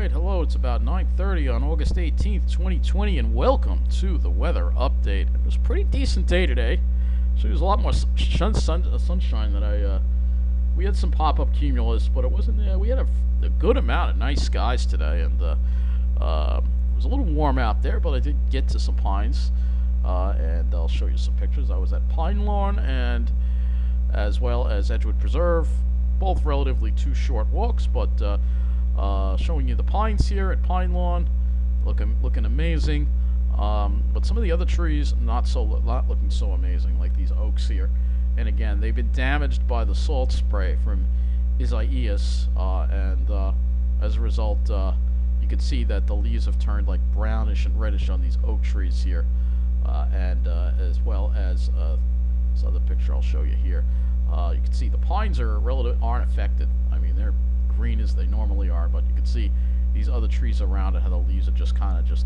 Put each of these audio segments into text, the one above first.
Alright, hello, it's about 9:30 on August 18th, 2020, and welcome to the weather update. It was a pretty decent day today, so there's a lot more sunshine than we had some pop-up cumulus, but it wasn't, we had a good amount of nice skies today, and it was a little warm out there, but I did get to some pines, and I'll show you some pictures. I was at Pine Lawn and as well as Edgewood Preserve, both relatively two short walks, but showing you the pines here at Pine Lawn, looking amazing. But some of the other trees not looking so amazing, like these oaks here. And again, they've been damaged by the salt spray from Isaias, and as a result, you can see that the leaves have turned like brownish and reddish on these oak trees here, and as well as this other picture I'll show you here. You can see the pines aren't affected. I mean, they're green as they normally are, but you can see these other trees around it, how the leaves are just kind of just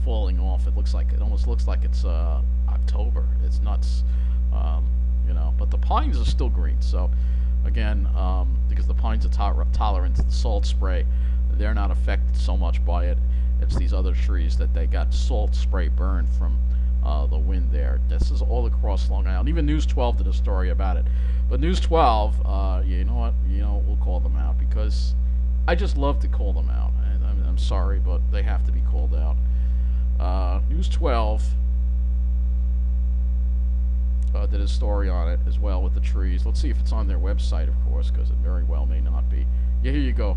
falling off. It almost looks like it's October. It's nuts, you know. But the pines are still green. So again, because the pines are tolerant to the salt spray, they're not affected so much by it. It's these other trees that they got salt spray burned from the wind there. This is all across Long Island. Even News 12 did a story about it. But News 12, you know what? We'll call them out because I just love to call them out. And I'm sorry, but they have to be called out. News 12 did a story on it as well with the trees. Let's see if it's on their website, of course, because it very well may not be. Yeah, here you go.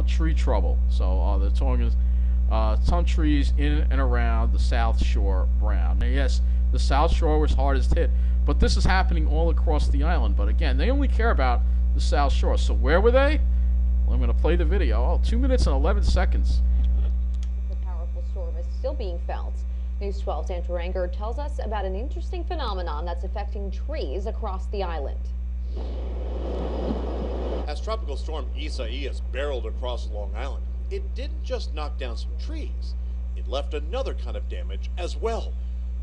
Tree trouble. So they're talking some trees in and around the South Shore brown. Now, yes, the South Shore was hardest hit, but this is happening all across the island. But again, they only care about the South Shore. So where were they? Well, I'm going to play the video. Oh, 2 minutes and 11 seconds. The powerful storm is still being felt. News 12's Andrew Ranger tells us about an interesting phenomenon that's affecting trees across the island. As Tropical Storm Isaias barreled across Long Island, it didn't just knock down some trees, it left another kind of damage as well.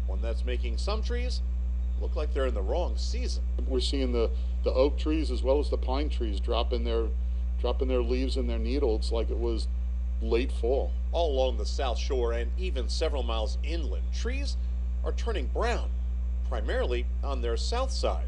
One that's making some trees look like they're in the wrong season. We're seeing the oak trees as well as the pine trees dropping their leaves and their needles like it was late fall. All along the South Shore and even several miles inland, trees are turning brown, primarily on their south side.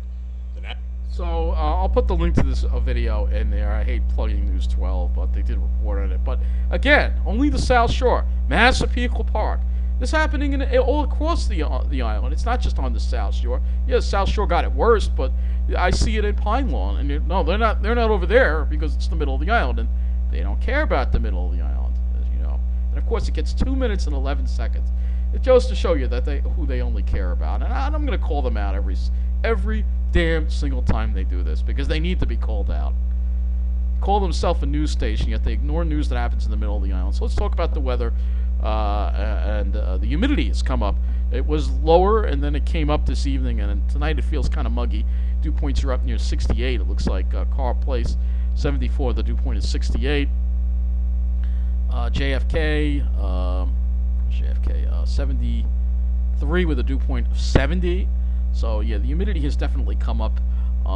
So I'll put the link to this video in there. I hate plugging News 12, but they did report on it. But again, only the South Shore, Massapequa Park. This happening all across the island. It's not just on the South Shore. Yeah, the South Shore got it worse, but I see it in Pine Lawn. And no, they're not over there because it's the middle of the island, and they don't care about the middle of the island, as you know. And of course, it gets 2 minutes and 11 seconds. It goes to show you that who they only care about. And I'm going to call them out every damn single time they do this, because they need to be called out. Call themselves a news station, yet they ignore news that happens in the middle of the island. So let's talk about the weather, and the humidity has come up. It was lower, and then it came up this evening, and tonight it feels kind of muggy. Dew points are up near 68. It looks like Carr Place, 74. The dew point is 68. JFK, 73 with a dew point of 70. So yeah, the humidity has definitely come up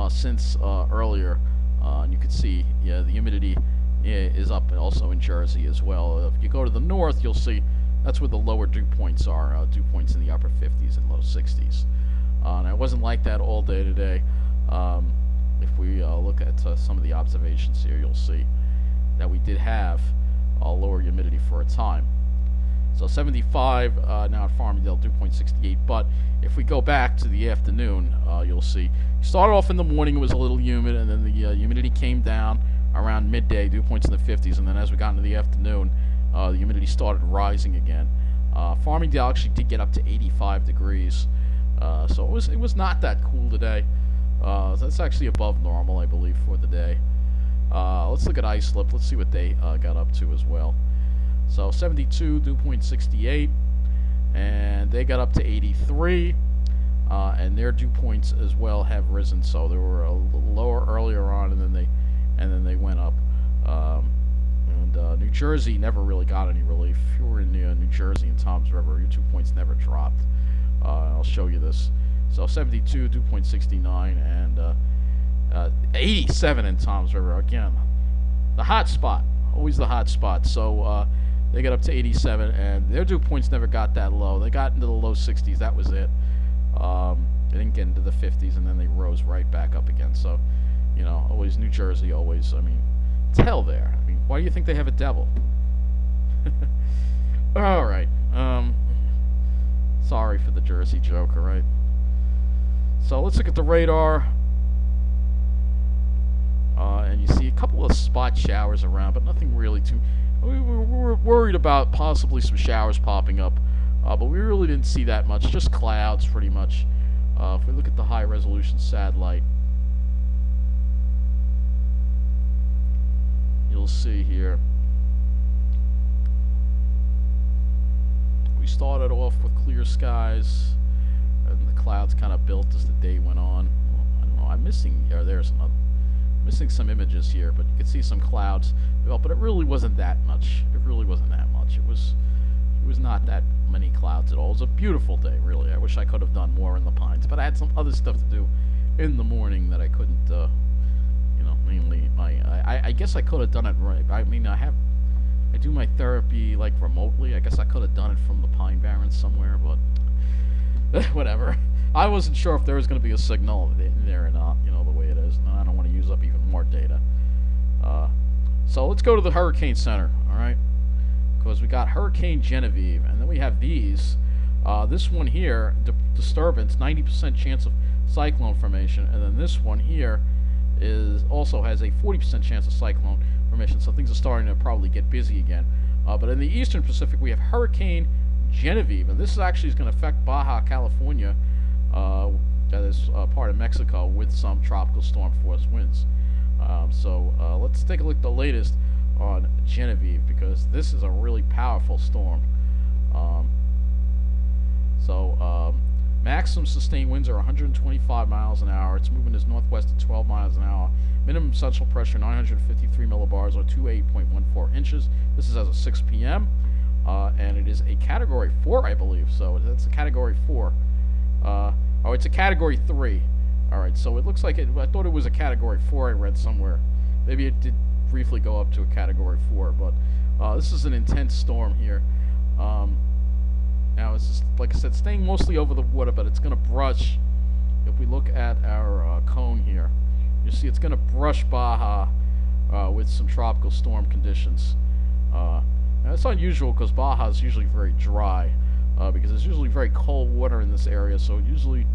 since earlier, and you can see, yeah, the humidity is up also in Jersey as well. If you go to the north, you'll see that's where the lower dew points are, dew points in the upper 50s and low 60s. And it wasn't like that all day today. If we look at some of the observations here, you'll see that we did have lower humidity for a time. So 75 now at Farmingdale, dew point 68. But if we go back to the afternoon, you'll see. It started off in the morning, it was a little humid, and then the humidity came down around midday, dew points in the 50s. And then as we got into the afternoon, the humidity started rising again. Farmingdale actually did get up to 85 degrees. So it was not that cool today. That's actually above normal, I believe, for the day. Let's look at Islip. Let's see what they got up to as well. So 72, dew point 68, and they got up to 83, and their dew points as well have risen. So they were a little lower earlier on, and then they went up. New Jersey never really got any relief. If you were in New Jersey and Toms River, your dew points never dropped. I'll show you this. So 72, dew point 69, and 87 in Toms River. Again, the hot spot always the hot spot. So they got up to 87, and their dew points never got that low. They got into the low 60s. That was it. They didn't get into the 50s, and then they rose right back up again. So, you know, always New Jersey, always. I mean, it's hell there. I mean, why do you think they have a devil? All right. Sorry for the Jersey joke, all right? So let's look at the radar. And you see a couple of spot showers around, but nothing really too... We were worried about possibly some showers popping up, but we really didn't see that much. Just clouds, pretty much. If we look at the high-resolution satellite, you'll see here. We started off with clear skies, and the clouds kind of built as the day went on. Well, I don't know. I'm missing... there's another... Missing some images here, but you can see some clouds. Well, but it really wasn't that much. It really wasn't that much. It was not that many clouds at all. It was a beautiful day, really. I wish I could have done more in the pines, but I had some other stuff to do in the morning that I couldn't. You know, mainly I guess I could have done it right. I mean, I do my therapy like remotely. I guess I could have done it from the Pine Barrens somewhere, but whatever. I wasn't sure if there was going to be a signal in there or not, you know, the way it is. And I don't want to use up even more data. So let's go to the Hurricane Center, all right? Because we got Hurricane Genevieve, and then we have these. This one here, disturbance, 90% chance of cyclone formation, and then this one here also has a 40% chance of cyclone formation, so things are starting to probably get busy again. But in the Eastern Pacific, we have Hurricane Genevieve, and this actually is going to affect Baja California, that is part of Mexico, with some tropical storm force winds. So let's take a look at the latest on Genevieve, because this is a really powerful storm. Maximum sustained winds are 125 miles an hour. Its movement is northwest at 12 miles an hour. Minimum central pressure 953 millibars, or 28.14 inches. This is as of 6 p.m. And it is a Category 4, I believe. So that's a Category 4. Oh, it's a Category 3. Alright, so it looks like I thought it was a Category 4 I read somewhere. Maybe it did briefly go up to a Category 4, but this is an intense storm here. Now, it's just, like I said, staying mostly over the water, but it's going to brush. If we look at our cone here, you see it's going to brush Baja with some tropical storm conditions. Now, it's unusual because Baja is usually very dry, because there's usually very cold water in this area, so usually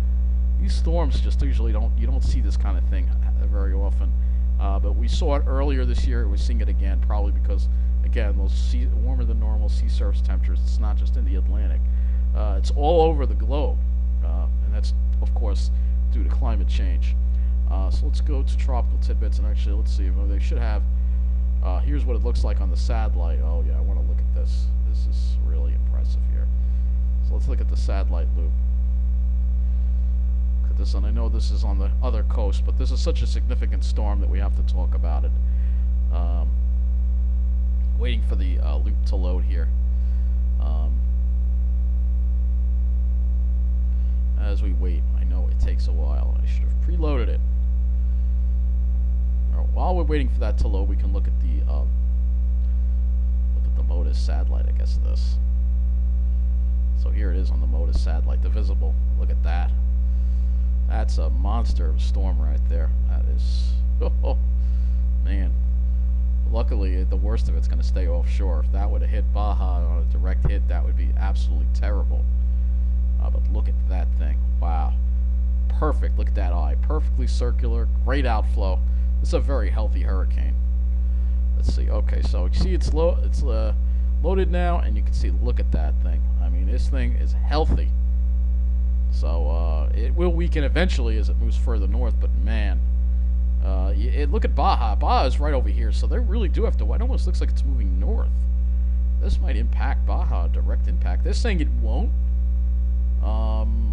these storms just usually you don't see this kind of thing very often. But we saw it earlier this year. We're seeing it again, probably because, again, those warmer than normal sea surface temperatures. It's not just in the Atlantic. It's all over the globe, and that's, of course, due to climate change. So let's go to tropical tidbits, and actually, let's see. They should have. Here's what it looks like on the satellite. Oh yeah, I want to look at this. This is really impressive here. So let's look at the satellite loop. Look at this, and I know this is on the other coast, but this is such a significant storm that we have to talk about it. Waiting for the loop to load here. As we wait, I know it takes a while. I should have preloaded it. Right, while we're waiting for that to load, we can look at the MODIS satellite. I guess this. So here it is on the MODIS satellite, the visible. Look at that. That's a monster of a storm right there. That is, oh man. Luckily, the worst of it's going to stay offshore. If that would have hit Baja on a direct hit, that would be absolutely terrible. But look at that thing. Wow. Perfect. Look at that eye. Perfectly circular. Great outflow. This is a very healthy hurricane. Let's see. Okay, so you see it's loaded now, and you can see, look at that thing. I mean, this thing is healthy. So it will weaken eventually as it moves further north, but man, look at Baja. Baja is right over here, so they really do have to. It almost looks like it's moving north. This might impact Baja, direct impact. They're saying it won't.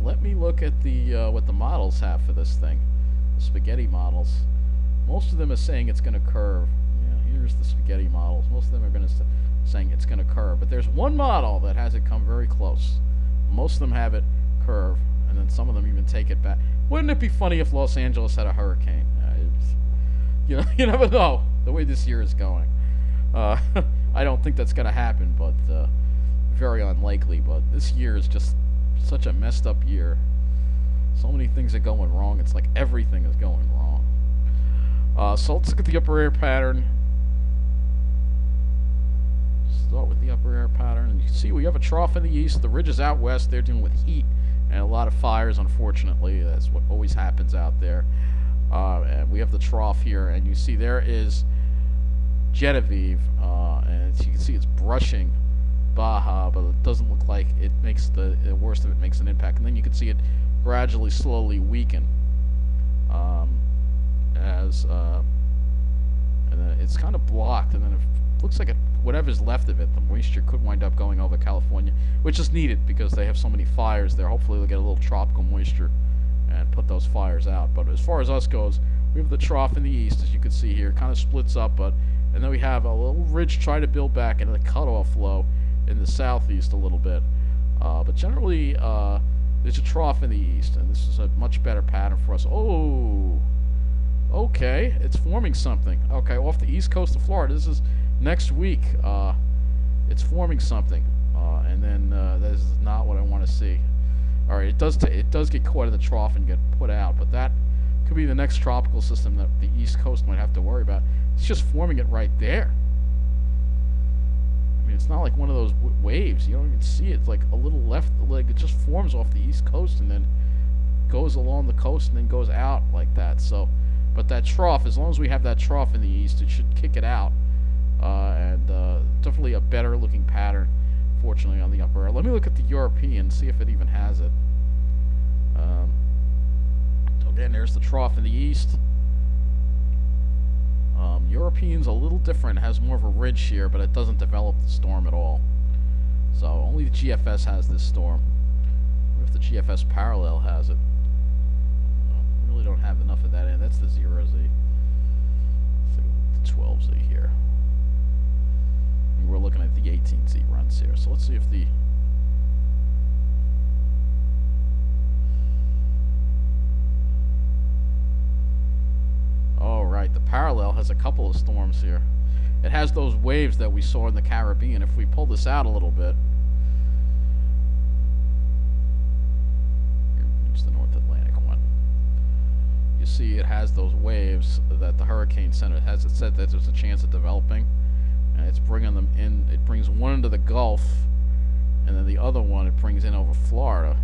Let me look at the what the models have for this thing. The spaghetti models. Most of them are saying it's going to curve. Yeah, here's the spaghetti models. Most of them are going to saying it's going to curve, but there's one model that has it come very close. Most of them have it curve, and then some of them even take it back. Wouldn't it be funny if Los Angeles had a hurricane? You know, you never know the way this year is going. Uh, I don't think that's going to happen, but very unlikely. But this year is just such a messed up year. So many things are going wrong. It's like everything is going wrong. So let's look at the upper air pattern. Start with the upper air pattern, and you can see we have a trough in the east. The ridges out west, they're dealing with heat and a lot of fires, unfortunately. That's what always happens out there. And we have the trough here, and you see there is Genevieve, and as you can see it's brushing Baja, but it doesn't look like it makes the worst of it makes an impact. And then you can see it gradually, slowly weaken and then it's kind of blocked, and then it looks like whatever's left of it, the moisture could wind up going over California, which is needed because they have so many fires there. Hopefully they'll get a little tropical moisture and put those fires out. But as far as us goes, we have the trough in the east, as you can see here. It kind of splits up, and then we have a little ridge trying to build back and a cutoff low in the southeast a little bit. But generally, there's a trough in the east, and this is a much better pattern for us. Oh, okay, it's forming something. Okay, off the east coast of Florida. This is next week. It's forming something, and then that is not what I want to see. All right, it does get caught in the trough and get put out, but that could be the next tropical system that the east coast might have to worry about. It's just forming it right there. I mean, it's not like one of those waves. You don't even see it. It's like a little left, like it just forms off the east coast and then goes along the coast and then goes out like that. So, but that trough, as long as we have that trough in the east, it should kick it out. And definitely a better looking pattern, fortunately, on the upper air. Let me look at the European, see if it even has it. So again, there's the trough in the east. European's a little different, it has more of a ridge here, but it doesn't develop the storm at all. So only the GFS has this storm. What if the GFS parallel has it? We really don't have enough of that in. That's the 0Z. Let's look at the 12Z here. And we're looking at the 18Z runs here. So let's see if the Alright, the parallel has a couple of storms here. It has those waves that we saw in the Caribbean. If we pull this out a little bit, here's the North Atlantic one. You see it has those waves that the Hurricane Center has. It said that there's a chance of developing, and it's bringing them in. It brings one into the Gulf, and then the other one it brings in over Florida.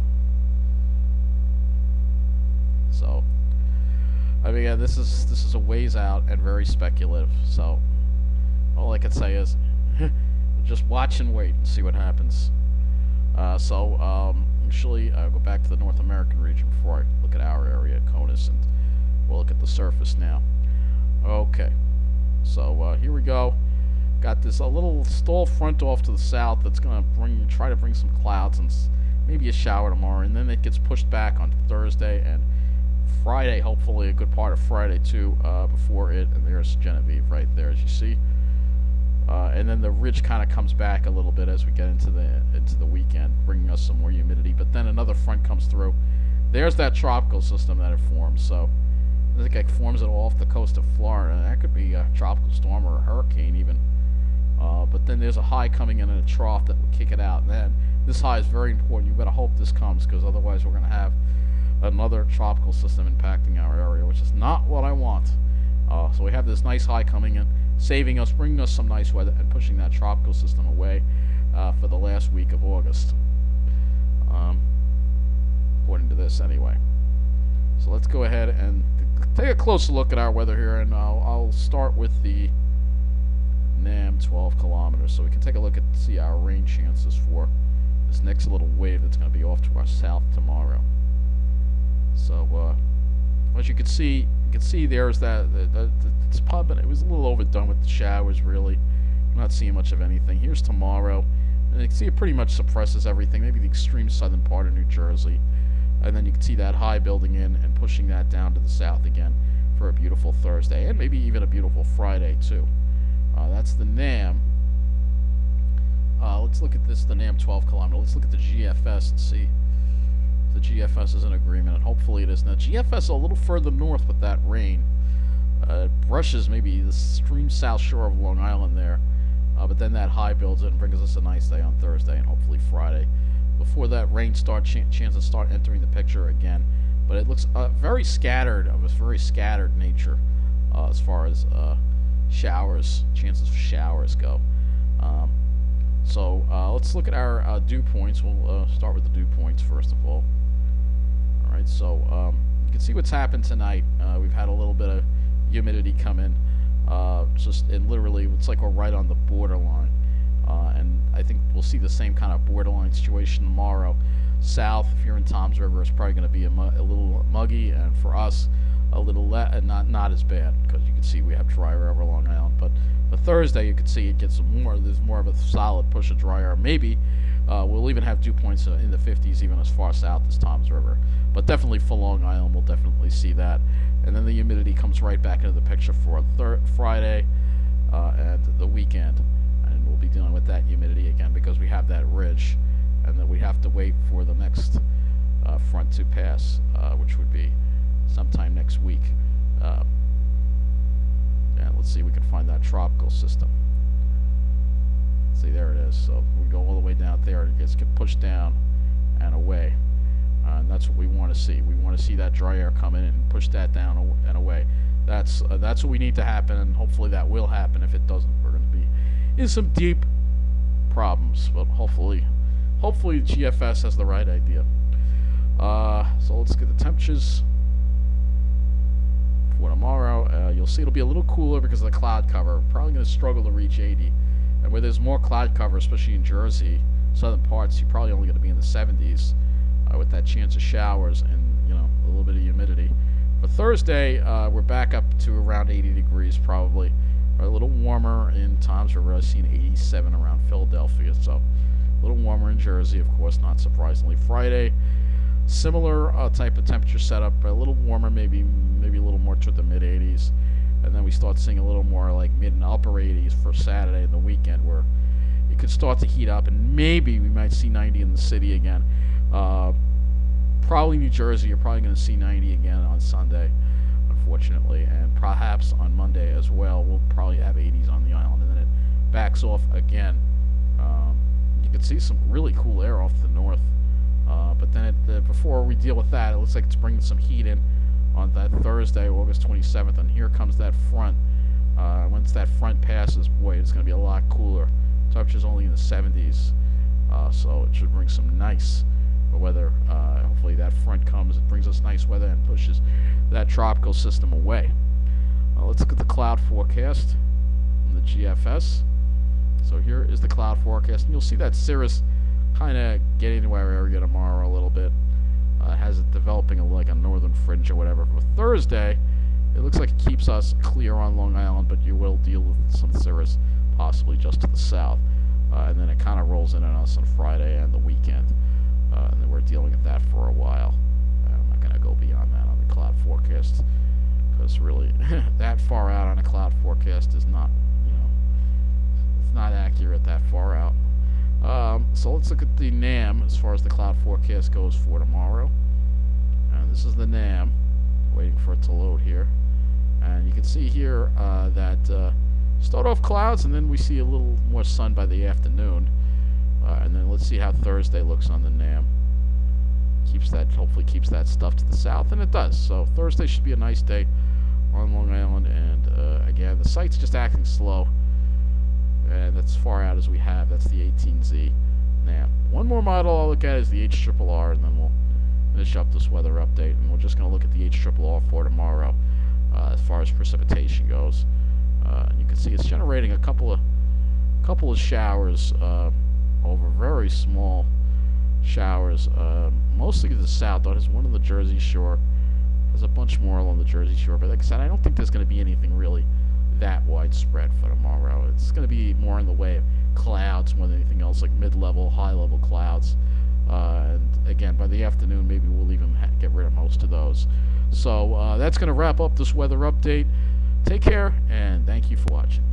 So I mean, yeah, this is a ways out and very speculative. So all I can say is just watch and wait and see what happens. Actually, I'll go back to the North American region before I look at our area, CONUS, and we'll look at the surface now. Okay, so here we go. Got this a little stall front off to the south that's going to try to bring some clouds and maybe a shower tomorrow, and then it gets pushed back on Thursday and Friday, hopefully a good part of Friday too, before it, and there's Genevieve right there, as you see. And then the ridge kind of comes back a little bit as we get into the weekend, bringing us some more humidity. But then another front comes through. There's that tropical system that it forms. So I think it forms it off the coast of Florida. And that could be a tropical storm or a hurricane even. But then there's a high coming in and a trough that would kick it out. And then this high is very important. You better hope this comes, because otherwise we're going to have another tropical system impacting our area, which is not what I want. So we have this nice high coming in, saving us, bringing us some nice weather, and pushing that tropical system away for the last week of August. According to this, anyway. So let's go ahead and take a closer look at our weather here, and I'll start with the NAM 12 kilometers, so we can take a look at see our rain chances for this next little wave that's going to be off to our south tomorrow. So as you can see there's it's pumping. It was a little overdone with the showers, really. I'm not seeing much of anything. Here's tomorrow, and you can see it pretty much suppresses everything, maybe the extreme southern part of New Jersey. And then you can see that high building in and pushing that down to the south again for a beautiful Thursday, and maybe even a beautiful Friday too. That's the NAM. Let's look at this, the NAM 12 kilometer. Let's look at the GFS and see if the GFS is in agreement, and hopefully it is. Now, GFS is a little further north with that rain. It brushes maybe the extreme south shore of Long Island there, but then that high builds in and brings us a nice day on Thursday and hopefully Friday. Before that rain chances start entering the picture again. But it looks very scattered, of a very scattered nature as far as showers, chances for showers go. So let's look at our dew points. We'll start with the dew points first of all. All right, so you can see what's happened tonight. We've had a little bit of humidity come in. And literally, it's like we're right on the borderline. And I think we'll see the same kind of borderline situation tomorrow. South, if you're in Toms River, it's probably going to be a little muggy, and for us, a little not as bad, because you can see we have drier over Long Island. But for Thursday, you can see it gets more. There's more of a solid push of drier. Maybe we'll even have dew points in the 50s, even as far south as Toms River. But definitely for Long Island, we'll definitely see that. And then the humidity comes right back into the picture for Friday and the weekend. And we'll be dealing with that humidity again because we have that ridge. And then we have to wait for the next front to pass, which would be sometime next week. And let's see if we can find that tropical system. See, there it is. So we go all the way down there, and it gets pushed down and away. And that's what we want to see. We want to see that dry air come in and push that down and away. That's what we need to happen, and hopefully that will happen. If it doesn't, we're going to be in some deep problems. But hopefully GFS has the right idea. So let's get the temperatures for tomorrow. You'll see it'll be a little cooler because of the cloud cover. Probably going to struggle to reach 80. And where there's more cloud cover, especially in Jersey, southern parts, you're probably only going to be in the 70s with that chance of showers and, you know, a little bit of humidity. For Thursday, we're back up to around 80 degrees probably. A little warmer in Toms River. I've seen 87 around Philadelphia, so a little warmer in Jersey, of course, not surprisingly. Friday, similar type of temperature setup, but a little warmer, maybe a little more to the mid-80s. And then we start seeing a little more like mid and upper 80s for Saturday and the weekend, where it could start to heat up, and maybe we might see 90 in the city again. Probably New Jersey, you're probably going to see 90 again on Sunday, unfortunately, and perhaps on Monday as well. We'll probably have 80s on the island, and then it backs off again. You can see some really cool air off the north, but then before we deal with that, it looks like it's bringing some heat in on that Thursday, August 27th, and here comes that front. Once that front passes, boy, it's going to be a lot cooler. Temperature's only in the 70s, so it should bring some nice weather. Hopefully that front comes, it brings us nice weather and pushes that tropical system away. Let's look at the cloud forecast on the GFS. So here is the cloud forecast, and you'll see that cirrus kind of getting into our area tomorrow a little bit. Has it developing like a northern fringe or whatever. For Thursday, it looks like it keeps us clear on Long Island, but you will deal with some cirrus possibly just to the south. And then it kind of rolls in on us on Friday and the weekend. And then we're dealing with that for a while. I'm not going to go beyond that on the cloud forecast, because really that far out on a cloud forecast is not, it's not accurate that far out. So let's look at the NAM as far as the cloud forecast goes for tomorrow. And this is the NAM, waiting for it to load here. And you can see here that start off clouds, and then we see a little more sun by the afternoon. And then let's see how Thursday looks on the NAM. Hopefully keeps that stuff to the south, and it does. So Thursday should be a nice day on Long Island, and again, the site's just acting slow. And that's as far out as we have. That's the 18Z NAM. One more model I'll look at is the HRRR, and then we'll finish up this weather update. And we're just going to look at the HRRR for tomorrow as far as precipitation goes. And you can see it's generating a couple of showers over very small showers, mostly to the south. Though there's one on the Jersey Shore. There's a bunch more along the Jersey Shore, but like I said, I don't think there's going to be anything really that widespread for tomorrow. It's going to be more in the way of clouds more than anything else, like mid-level, high-level clouds. And again, by the afternoon, maybe we'll even get rid of most of those. So that's going to wrap up this weather update. Take care, and thank you for watching.